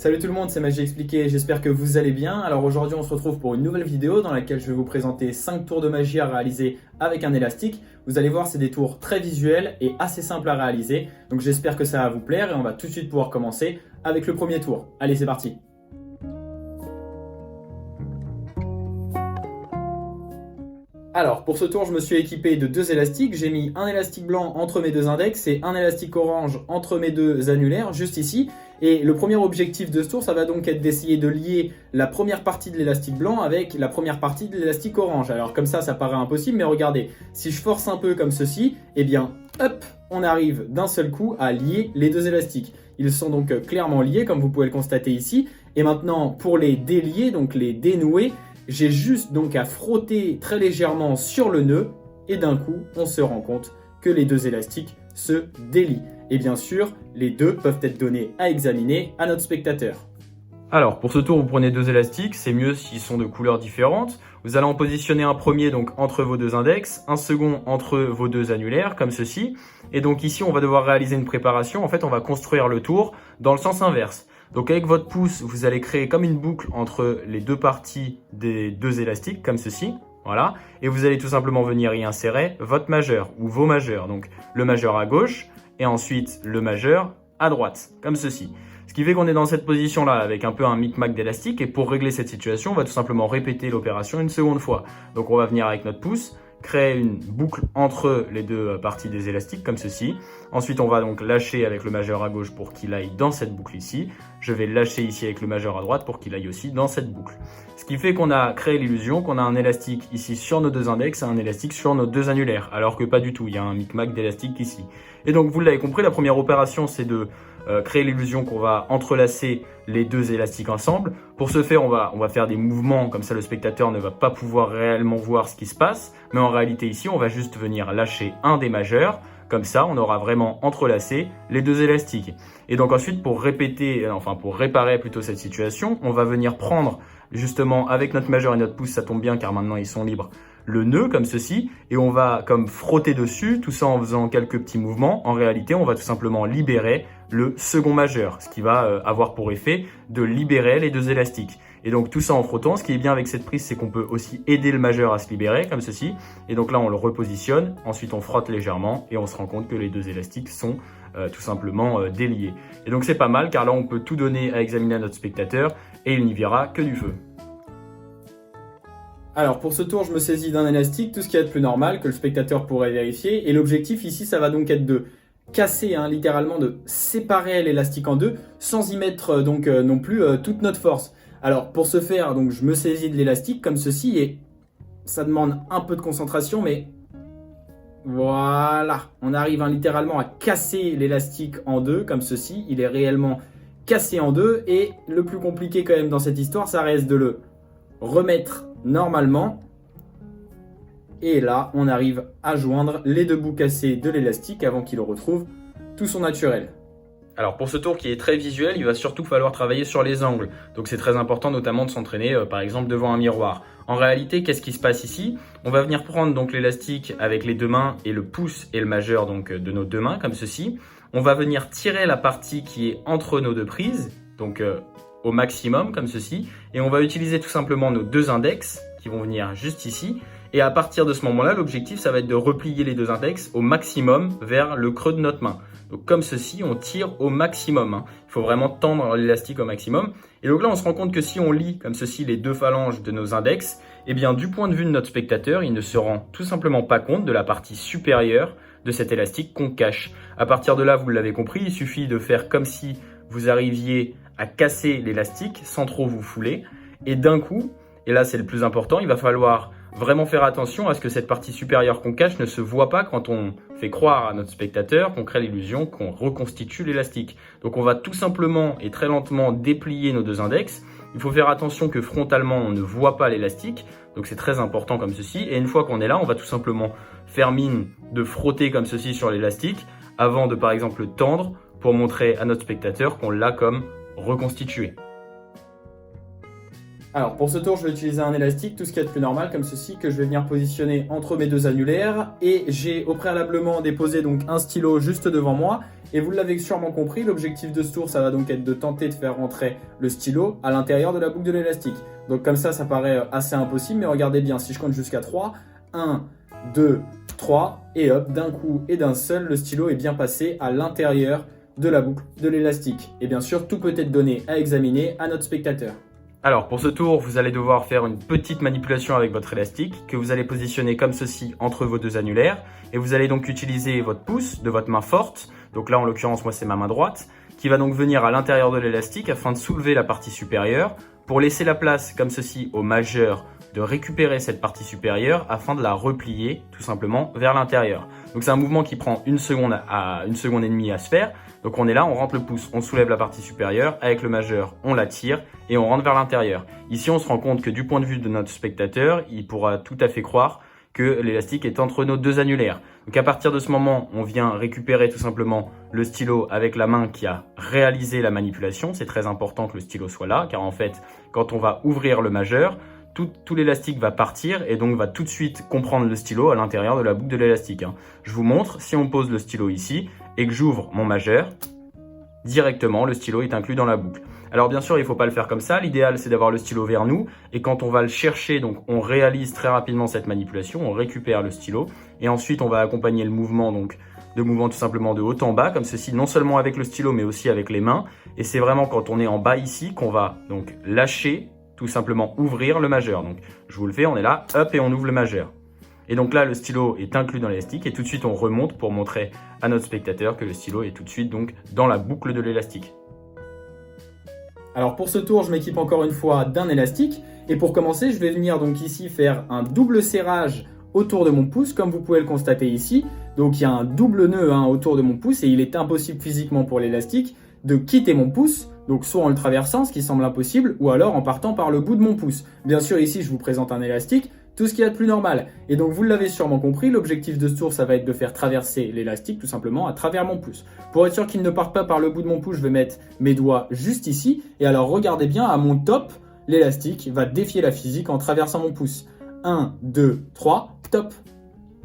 Salut tout le monde, c'est Magie Expliqué, j'espère que vous allez bien. Alors aujourd'hui on se retrouve pour une nouvelle vidéo dans laquelle je vais vous présenter 5 tours de magie à réaliser avec un élastique. Vous allez voir, c'est des tours très visuels et assez simples à réaliser. Donc j'espère que ça va vous plaire et on va tout de suite pouvoir commencer avec le premier tour. Allez, c'est parti! Alors, pour ce tour, je me suis équipé de 2 élastiques. J'ai mis un élastique blanc entre mes 2 index et un élastique orange entre mes 2 annulaires, juste ici. Et le premier objectif de ce tour, ça va donc être d'essayer de lier la première partie de l'élastique blanc avec la première partie de l'élastique orange. Alors comme ça paraît impossible, mais regardez, si je force un peu comme ceci, eh bien, hop, on arrive d'un seul coup à lier les 2 élastiques. Ils sont donc clairement liés, comme vous pouvez le constater ici. Et maintenant, pour les délier, donc les dénouer, j'ai juste donc à frotter très légèrement sur le nœud et d'un coup, on se rend compte que les 2 élastiques se délient. Et bien sûr, les 2 peuvent être donnés à examiner à notre spectateur. Alors, pour ce tour, vous prenez 2 élastiques, c'est mieux s'ils sont de couleurs différentes. Vous allez en positionner un premier donc entre vos 2 index, un second entre vos 2 annulaires, comme ceci. Et donc ici, on va devoir réaliser une préparation. En fait, on va construire le tour dans le sens inverse. Donc avec votre pouce, vous allez créer comme une boucle entre les 2 parties des 2 élastiques, comme ceci. Voilà. Et vous allez tout simplement venir y insérer votre majeur ou vos majeurs. Donc le majeur à gauche et ensuite le majeur à droite, comme ceci. Ce qui fait qu'on est dans cette position-là avec un peu un micmac d'élastique. Et pour régler cette situation, on va tout simplement répéter l'opération une seconde fois. Donc on va venir avec notre pouce, créer une boucle entre les 2 parties des élastiques comme ceci. Ensuite, on va donc lâcher avec le majeur à gauche pour qu'il aille dans cette boucle ici. Je vais lâcher ici avec le majeur à droite pour qu'il aille aussi dans cette boucle. Ce qui fait qu'on a créé l'illusion qu'on a un élastique ici sur nos 2 index et un élastique sur nos 2 annulaires. Alors que pas du tout, il y a un micmac d'élastique ici. Et donc, vous l'avez compris, la première opération, c'est de créer l'illusion qu'on va entrelacer les 2 élastiques ensemble. Pour ce faire, on va faire des mouvements, comme ça le spectateur ne va pas pouvoir réellement voir ce qui se passe. Mais en réalité ici, on va juste venir lâcher un des majeurs. Comme ça, on aura vraiment entrelacé les 2 élastiques. Et donc ensuite, pour réparer plutôt cette situation, on va venir prendre justement avec notre majeur et notre pouce, ça tombe bien car maintenant ils sont libres, le nœud comme ceci, et on va comme frotter dessus, tout ça en faisant quelques petits mouvements. En réalité, on va tout simplement libérer le second majeur, ce qui va avoir pour effet de libérer les 2 élastiques. Et donc tout ça en frottant. Ce qui est bien avec cette prise, c'est qu'on peut aussi aider le majeur à se libérer comme ceci. Et donc là, on le repositionne, ensuite on frotte légèrement et on se rend compte que les 2 élastiques sont tout simplement déliés. Et donc c'est pas mal car là, on peut tout donner à examiner à notre spectateur et il n'y verra que du feu. Alors pour ce tour, je me saisis d'un élastique, tout ce qu'il y a de plus normal que le spectateur pourrait vérifier. Et l'objectif ici, ça va donc être de casser, littéralement de séparer l'élastique en 2 sans y mettre non plus toute notre force. Alors pour ce faire, donc, je me saisis de l'élastique comme ceci et ça demande un peu de concentration, mais voilà, on arrive littéralement à casser l'élastique en 2 comme ceci. Il est réellement cassé en 2 et le plus compliqué quand même dans cette histoire, ça reste de le remettre normalement. Et là, on arrive à joindre les 2 bouts cassés de l'élastique avant qu'il retrouve tout son naturel. Alors pour ce tour qui est très visuel, il va surtout falloir travailler sur les angles. Donc c'est très important notamment de s'entraîner par exemple devant un miroir. En réalité, qu'est-ce qui se passe ici? On va venir prendre donc l'élastique avec les 2 mains et le pouce et le majeur donc de nos 2 mains comme ceci. On va venir tirer la partie qui est entre nos 2 prises, donc au maximum comme ceci. Et on va utiliser tout simplement nos 2 index qui vont venir juste ici. Et à partir de ce moment-là, l'objectif, ça va être de replier les 2 index au maximum vers le creux de notre main. Donc comme ceci, on tire au maximum. Il faut vraiment tendre l'élastique au maximum. Et donc là, on se rend compte que si on lie comme ceci les 2 phalanges de nos index, eh bien du point de vue de notre spectateur, il ne se rend tout simplement pas compte de la partie supérieure de cet élastique qu'on cache. À partir de là, vous l'avez compris, il suffit de faire comme si vous arriviez à casser l'élastique sans trop vous fouler. Et d'un coup, et là c'est le plus important, il va falloir vraiment faire attention à ce que cette partie supérieure qu'on cache ne se voit pas quand on fait croire à notre spectateur qu'on crée l'illusion qu'on reconstitue l'élastique. Donc on va tout simplement et très lentement déplier nos 2 index. Il faut faire attention que frontalement on ne voit pas l'élastique, donc c'est très important comme ceci. Et une fois qu'on est là, on va tout simplement faire mine de frotter comme ceci sur l'élastique avant de par exemple le tendre pour montrer à notre spectateur qu'on l'a comme reconstitué. Alors pour ce tour, je vais utiliser un élastique, tout ce qu'il y a de plus normal comme ceci, que je vais venir positionner entre mes 2 annulaires. Et j'ai au préalablement déposé donc un stylo juste devant moi. Et vous l'avez sûrement compris, l'objectif de ce tour, ça va donc être de tenter de faire rentrer le stylo à l'intérieur de la boucle de l'élastique. Donc comme ça paraît assez impossible, mais regardez bien, si je compte jusqu'à 3, 1, 2, 3, et hop, d'un coup et d'un seul, le stylo est bien passé à l'intérieur de la boucle de l'élastique. Et bien sûr, tout peut être donné à examiner à notre spectateur. Alors pour ce tour, vous allez devoir faire une petite manipulation avec votre élastique que vous allez positionner comme ceci entre vos deux annulaires et vous allez donc utiliser votre pouce de votre main forte, donc là en l'occurrence moi c'est ma main droite, qui va donc venir à l'intérieur de l'élastique afin de soulever la partie supérieure pour laisser la place comme ceci au majeur de récupérer cette partie supérieure afin de la replier tout simplement vers l'intérieur. Donc c'est un mouvement qui prend une seconde et demie à se faire. Donc on est là, on rentre le pouce, on soulève la partie supérieure, avec le majeur, on la tire et on rentre vers l'intérieur. Ici, on se rend compte que du point de vue de notre spectateur, il pourra tout à fait croire que l'élastique est entre nos deux annulaires. Donc à partir de ce moment, on vient récupérer tout simplement le stylo avec la main qui a réalisé la manipulation. C'est très important que le stylo soit là, car en fait, quand on va ouvrir le majeur, tout l'élastique va partir et donc va tout de suite comprendre le stylo à l'intérieur de la boucle de l'élastique. Je vous montre, si on pose le stylo ici et que j'ouvre mon majeur, directement le stylo est inclus dans la boucle. Alors bien sûr, il ne faut pas le faire comme ça, l'idéal c'est d'avoir le stylo vers nous et quand on va le chercher, donc on réalise très rapidement cette manipulation, on récupère le stylo et ensuite on va accompagner le mouvement tout simplement de haut en bas comme ceci, non seulement avec le stylo mais aussi avec les mains et c'est vraiment quand on est en bas ici qu'on va donc lâcher, tout simplement ouvrir le majeur. Donc je vous le fais, on est là, hop et on ouvre le majeur. Et donc là, le stylo est inclus dans l'élastique et tout de suite on remonte pour montrer à notre spectateur que le stylo est tout de suite donc dans la boucle de l'élastique. Alors pour ce tour, je m'équipe encore une fois d'un élastique et pour commencer, je vais venir donc ici faire un double serrage autour de mon pouce comme vous pouvez le constater ici. Donc il y a un double nœud autour de mon pouce et il est impossible physiquement pour l'élastique de quitter mon pouce, donc soit en le traversant, ce qui semble impossible, ou alors en partant par le bout de mon pouce. Bien sûr, ici, je vous présente un élastique, tout ce qu'il y a de plus normal. Et donc, vous l'avez sûrement compris, l'objectif de ce tour, ça va être de faire traverser l'élastique, tout simplement, à travers mon pouce. Pour être sûr qu'il ne parte pas par le bout de mon pouce, je vais mettre mes doigts juste ici. Et alors, regardez bien, à mon top, l'élastique va défier la physique en traversant mon pouce. 1, 2, 3, top.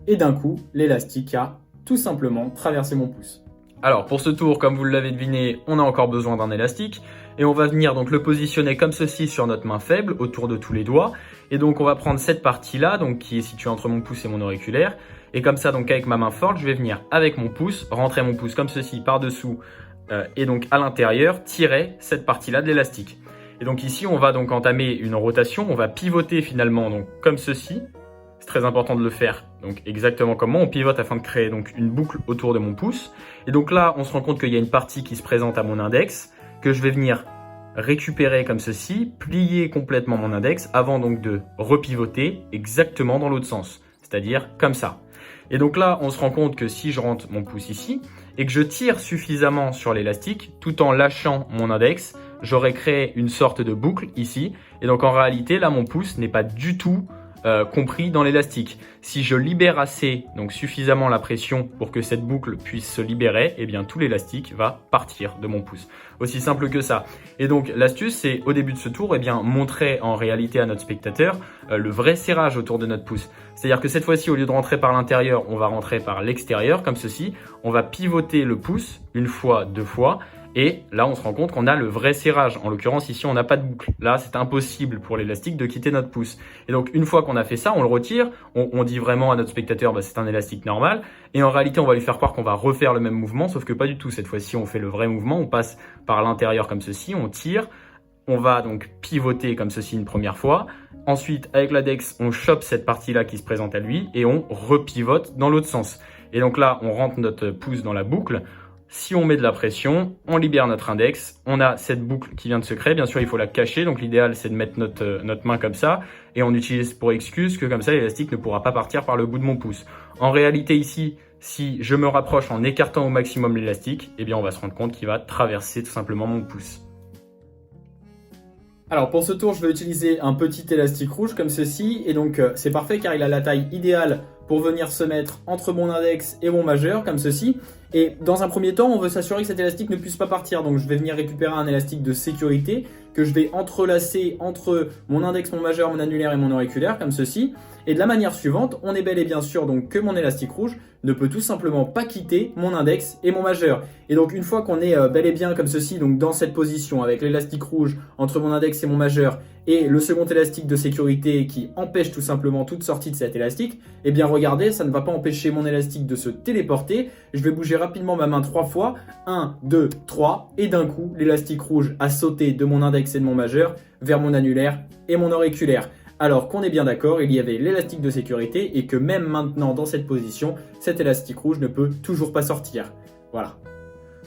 Et d'un coup, l'élastique a tout simplement traversé mon pouce. Alors pour ce tour, comme vous l'avez deviné, on a encore besoin d'un élastique et on va venir donc le positionner comme ceci sur notre main faible autour de tous les doigts et donc on va prendre cette partie-là donc qui est située entre mon pouce et mon auriculaire et comme ça donc avec ma main forte, je vais venir avec mon pouce, rentrer mon pouce comme ceci par-dessous et donc à l'intérieur tirer cette partie-là de l'élastique. Et donc ici, on va donc entamer une rotation, on va pivoter finalement donc comme ceci. C'est très important de le faire donc exactement comme moi, on pivote afin de créer donc une boucle autour de mon pouce. Et donc là, on se rend compte qu'il y a une partie qui se présente à mon index que je vais venir récupérer comme ceci, plier complètement mon index avant donc de repivoter exactement dans l'autre sens, c'est-à-dire comme ça. Et donc là, on se rend compte que si je rentre mon pouce ici et que je tire suffisamment sur l'élastique tout en lâchant mon index, j'aurais créé une sorte de boucle ici. Et donc en réalité, là, mon pouce n'est pas du tout compris dans l'élastique. Si je libère assez, donc suffisamment la pression pour que cette boucle puisse se libérer, eh bien tout l'élastique va partir de mon pouce. Aussi simple que ça. Et donc l'astuce, c'est au début de ce tour, eh bien montrer en réalité à notre spectateur le vrai serrage autour de notre pouce. C'est-à-dire que cette fois-ci, au lieu de rentrer par l'intérieur, on va rentrer par l'extérieur, comme ceci. On va pivoter le pouce une fois, deux fois. Et là, on se rend compte qu'on a le vrai serrage. En l'occurrence, ici, on n'a pas de boucle. Là, c'est impossible pour l'élastique de quitter notre pouce. Et donc, une fois qu'on a fait ça, on le retire. On dit vraiment à notre spectateur, bah, c'est un élastique normal. Et en réalité, on va lui faire croire qu'on va refaire le même mouvement, sauf que pas du tout. Cette fois-ci, on fait le vrai mouvement. On passe par l'intérieur comme ceci, on tire. On va donc pivoter comme ceci une première fois. Ensuite, avec l'index, on chope cette partie-là qui se présente à lui et on repivote dans l'autre sens. Et donc là, on rentre notre pouce dans la boucle. Si on met de la pression, on libère notre index, on a cette boucle qui vient de se créer. Bien sûr, il faut la cacher, donc l'idéal, c'est de mettre notre main comme ça. Et on utilise pour excuse que comme ça, l'élastique ne pourra pas partir par le bout de mon pouce. En réalité, ici, si je me rapproche en écartant au maximum l'élastique, eh bien, on va se rendre compte qu'il va traverser tout simplement mon pouce. Alors pour ce tour, je vais utiliser un petit élastique rouge comme ceci. Et donc, c'est parfait car il a la taille idéale pour venir se mettre entre mon index et mon majeur comme ceci. Et dans un premier temps, on veut s'assurer que cet élastique ne puisse pas partir. Donc je vais venir récupérer un élastique de sécurité que je vais entrelacer entre mon index, mon majeur, mon annulaire et mon auriculaire comme ceci. Et de la manière suivante, on est bel et bien sûr donc que mon élastique rouge ne peut tout simplement pas quitter mon index et mon majeur. Et donc une fois qu'on est bel et bien comme ceci, donc dans cette position avec l'élastique rouge entre mon index et mon majeur et le second élastique de sécurité qui empêche tout simplement toute sortie de cet élastique, eh bien regardez, ça ne va pas empêcher mon élastique de se téléporter. Je vais bouger rapidement ma main 3 fois, 1, 2, 3, et d'un coup l'élastique rouge a sauté de mon index et de mon majeur vers mon annulaire et mon auriculaire. Alors qu'on est bien d'accord, il y avait l'élastique de sécurité et que même maintenant dans cette position, cet élastique rouge ne peut toujours pas sortir. Voilà.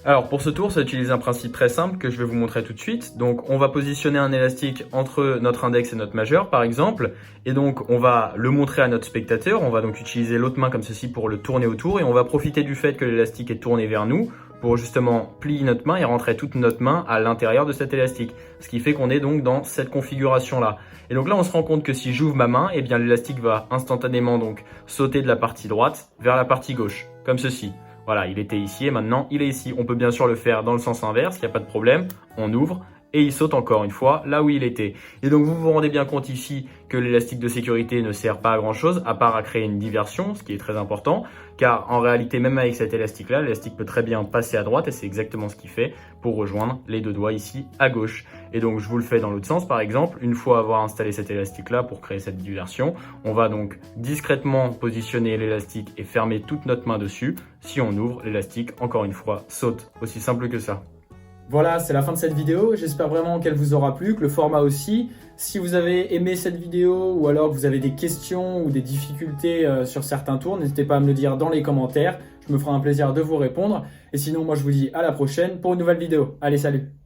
Alors pour ce tour, ça utilise un principe très simple que je vais vous montrer tout de suite. Donc on va positionner un élastique entre notre index et notre majeur par exemple, et donc on va le montrer à notre spectateur. On va donc utiliser l'autre main comme ceci pour le tourner autour et on va profiter du fait que l'élastique est tourné vers nous pour justement plier notre main et rentrer toute notre main à l'intérieur de cet élastique. Ce qui fait qu'on est donc dans cette configuration là. Et donc là on se rend compte que si j'ouvre ma main, eh bien l'élastique va instantanément donc sauter de la partie droite vers la partie gauche, comme ceci. Voilà, il était ici et maintenant il est ici. On peut bien sûr le faire dans le sens inverse, il n'y a pas de problème. On ouvre et il saute encore une fois là où il était. Et donc vous vous rendez bien compte ici que l'élastique de sécurité ne sert pas à grand chose à part à créer une diversion, ce qui est très important. Car en réalité, même avec cet élastique-là, l'élastique peut très bien passer à droite et c'est exactement ce qu'il fait pour rejoindre les deux doigts ici à gauche. Et donc je vous le fais dans l'autre sens par exemple, une fois avoir installé cet élastique-là pour créer cette diversion, on va donc discrètement positionner l'élastique et fermer toute notre main dessus. Si on ouvre, l'élastique, encore une fois, saute. Aussi simple que ça. Voilà, c'est la fin de cette vidéo. J'espère vraiment qu'elle vous aura plu, que le format aussi. Si vous avez aimé cette vidéo ou alors que vous avez des questions ou des difficultés sur certains tours, n'hésitez pas à me le dire dans les commentaires. Je me ferai un plaisir de vous répondre. Et sinon, moi, je vous dis à la prochaine pour une nouvelle vidéo. Allez, salut!